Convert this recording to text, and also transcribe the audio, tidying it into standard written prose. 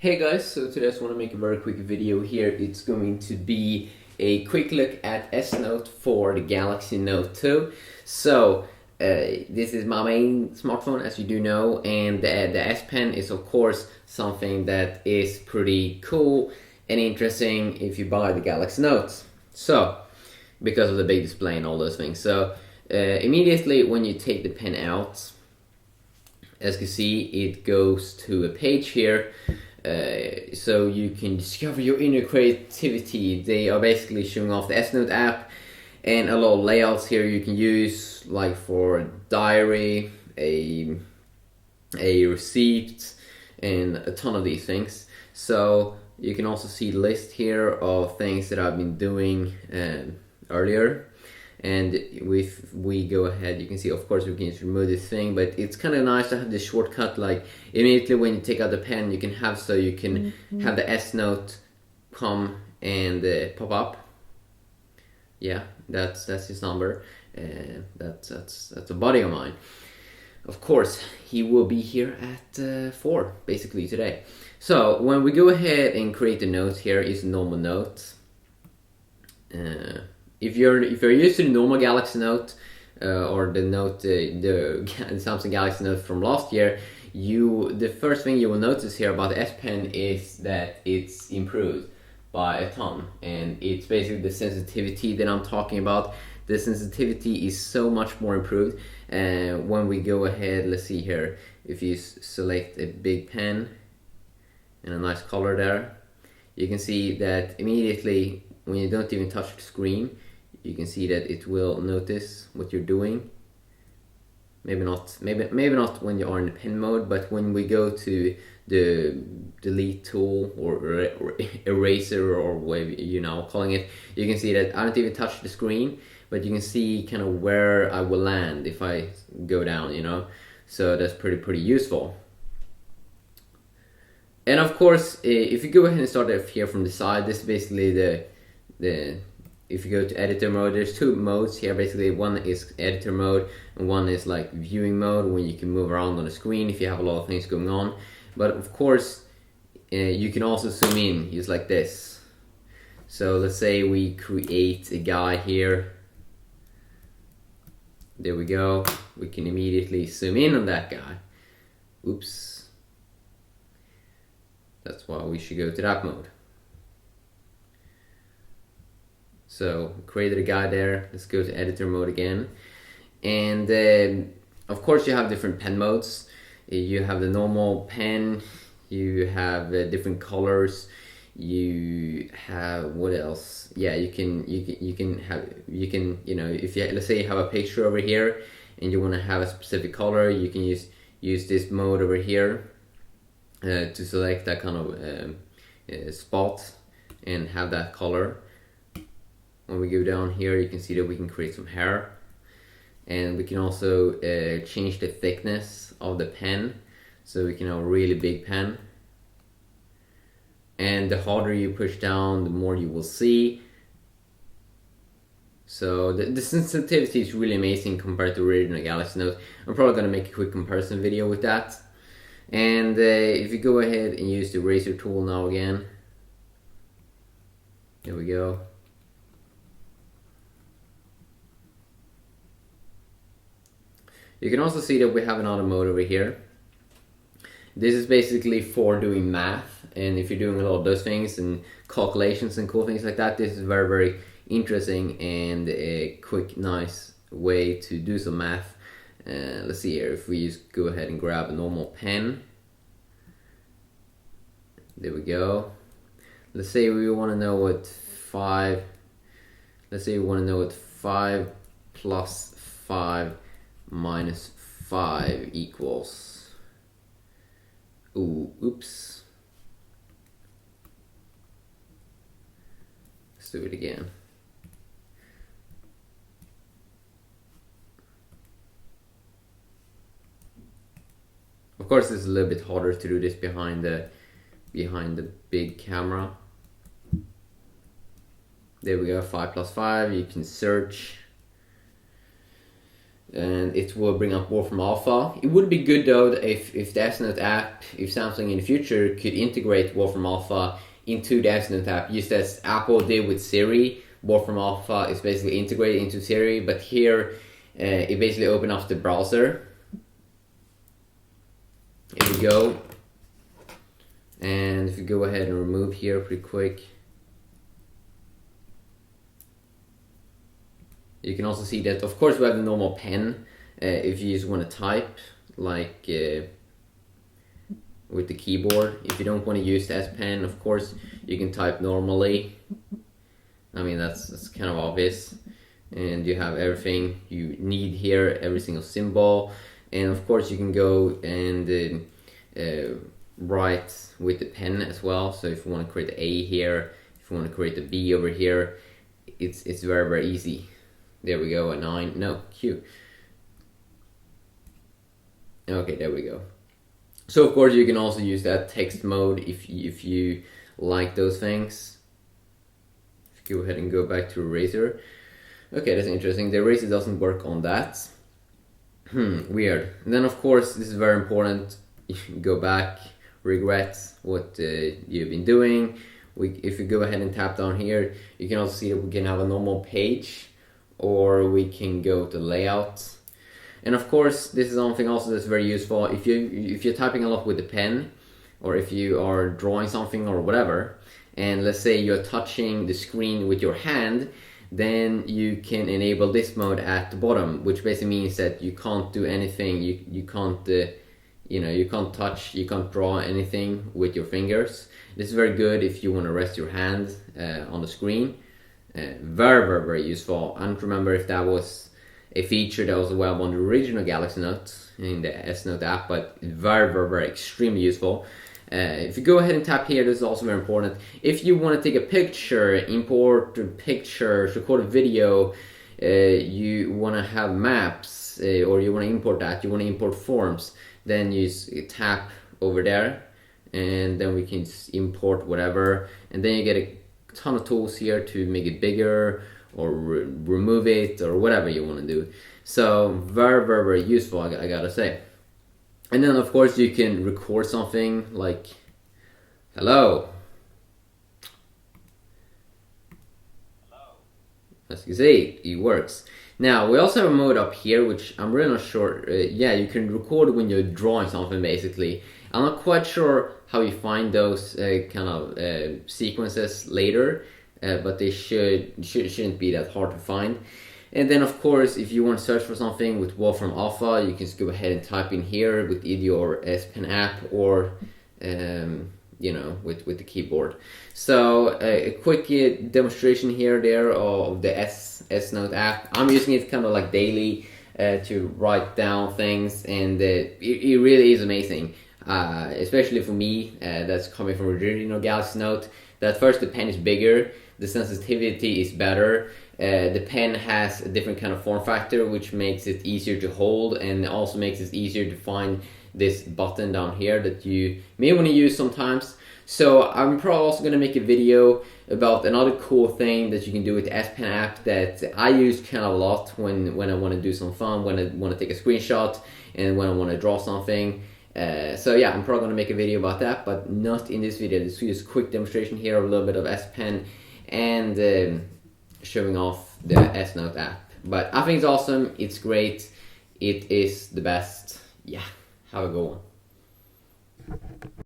Hey guys, so today I just want to make a very quick video here. It's going to be a quick look at S Note for the Galaxy Note 2. So, this is my main smartphone, as you do know, and the S Pen is of course something that is pretty cool and interesting if you buy the Galaxy Note. So, because of the big display and all those things. So, immediately when you take the pen out, as you can see, it goes to a page here. So you can discover your inner creativity. They are basically showing off the S Note app and a lot of layouts here you can use, like for a diary, a receipt, and a ton of these things. So you can also see the list here of things that I've been doing earlier. And if we go ahead, you can see, of course, we can just remove this thing, but it's kind of nice to have this shortcut. Like immediately when you take out the pen, you can have have the S Note come and pop up. Yeah, that's his number. That's a buddy of mine. Of course, he will be here at 4 basically today. So when we go ahead and create the notes, here is a normal note. If you're used to the normal Galaxy Note or the Samsung Galaxy Note from last year, the first thing you will notice here about the S Pen is that it's improved by a ton, and it's basically the sensitivity that I'm talking about. The sensitivity is so much more improved. When we go ahead, let's see here, if you select a big pen and a nice color there, you can see that immediately when you don't even touch the screen, you can see that it will notice what you're doing. Maybe not when you are in the pen mode, but when we go to the delete tool or eraser or whatever you're now calling it, you can see that I don't even touch the screen, but you can see kind of where I will land if I go down, so that's pretty useful. And of course, if you go ahead and start it here from the side, this is basically the if you go to editor mode, there's two modes here. Basically, one is editor mode and one is like viewing mode, when you can move around on the screen if you have a lot of things going on. But of course, you can also zoom in, just like this. So let's say we create a guy here. There we go. We can immediately zoom in on that guy. Oops. That's why we should go to that mode. So created a guy there. Let's go to editor mode again. And of course you have different pen modes. You have the normal pen, you have different colors, you have, what else? Yeah, you can if you, let's say you have a picture over here and you want to have a specific color, you can use this mode over here to select that kind of spot and have that color. When we go down here, you can see that we can create some hair, and we can also change the thickness of the pen, so we can have a really big pen. And the harder you push down, the more you will see. So the sensitivity is really amazing compared to the original Galaxy Note. I'm probably going to make a quick comparison video with that. And if you go ahead and use the eraser tool now again, there we go. You can also see that we have another mode over here. This is basically for doing math, and if you're doing a lot of those things and calculations and cool things like that, this is very interesting and a quick, nice way to do some math. Let's see here, if we just go ahead and grab a normal pen. There we go. Let's say we want to know what 5 plus 5 minus 5 equals. Oops. Let's do it again. Of course, it's a little bit harder to do this behind the big camera. There we go, 5 plus 5. You can search. and it will bring up Wolfram Alpha. It would be good though if the S Note app, if Samsung in the future could integrate Wolfram Alpha into the S Note app, just as Apple did with Siri. Wolfram Alpha is basically integrated into Siri, but here it basically opens up the browser. Here we go. And if you go ahead and remove here pretty quick, you can also see that, of course, we have the normal pen if you just want to type, like with the keyboard. If you don't want to use the S Pen, of course, you can type normally. I mean, that's kind of obvious. And you have everything you need here, every single symbol. And of course, you can go and write with the pen as well. So if you want to create the A here, if you want to create the B over here, it's very, very easy. There we go, a 9, no, Q. Okay, there we go. So of course you can also use that text mode if you like those things. If you go ahead and go back to Eraser. Okay, that's interesting. The Eraser doesn't work on that. Weird. And then of course, this is very important. You can go back, regret what you've been doing. If you go ahead and tap down here, you can also see that we can have a normal page, or we can go to layout. And of course, this is something also that's very useful if you're typing a lot with the pen, or if you are drawing something or whatever, and let's say you're touching the screen with your hand, then you can enable this mode at the bottom, which basically means that you can't do anything. You can't you can't touch, you can't draw anything with your fingers. This is very good if you want to rest your hand on the screen. Very, very, very useful. I don't remember if that was a feature that was available on the original Galaxy Note in the S Note app, but very, very, very extremely useful. If you go ahead and tap here, this is also very important. If you want to take a picture, import pictures, record a video, you want to have maps, or you want to import that, you want to import forms, then you tap over there, and then we can import whatever, and then you get a ton of tools here to make it bigger or remove it or whatever you want to do. So very, very, very useful, I gotta say. And then of course you can record something like hello. As you can see, it works. Now we also have a mode up here which I'm really not sure. Yeah, you can record when you're drawing something basically. I'm not quite sure how you find those kind of sequences later, but they shouldn't be that hard to find. And then of course, if you want to search for something with Wolfram Alpha, you can just go ahead and type in here with either your S Pen app or with the keyboard. So a quick demonstration here there of the S Note app. I'm using it kind of like daily to write down things, and it really is amazing. Especially for me, that's coming from original Galaxy Note. That first, the pen is bigger, the sensitivity is better. The pen has a different kind of form factor, which makes it easier to hold, and also makes it easier to find this button down here that you may want to use sometimes. So I'm probably also going to make a video about another cool thing that you can do with the S Pen app that I use kind of a lot when I want to do some fun, when I want to take a screenshot, and when I want to draw something. So yeah, I'm probably going to make a video about that, but not in this video. This is just a quick demonstration here of a little bit of S Pen and showing off the S Note app. But I think it's awesome, it's great, it is the best. Yeah, have a good one.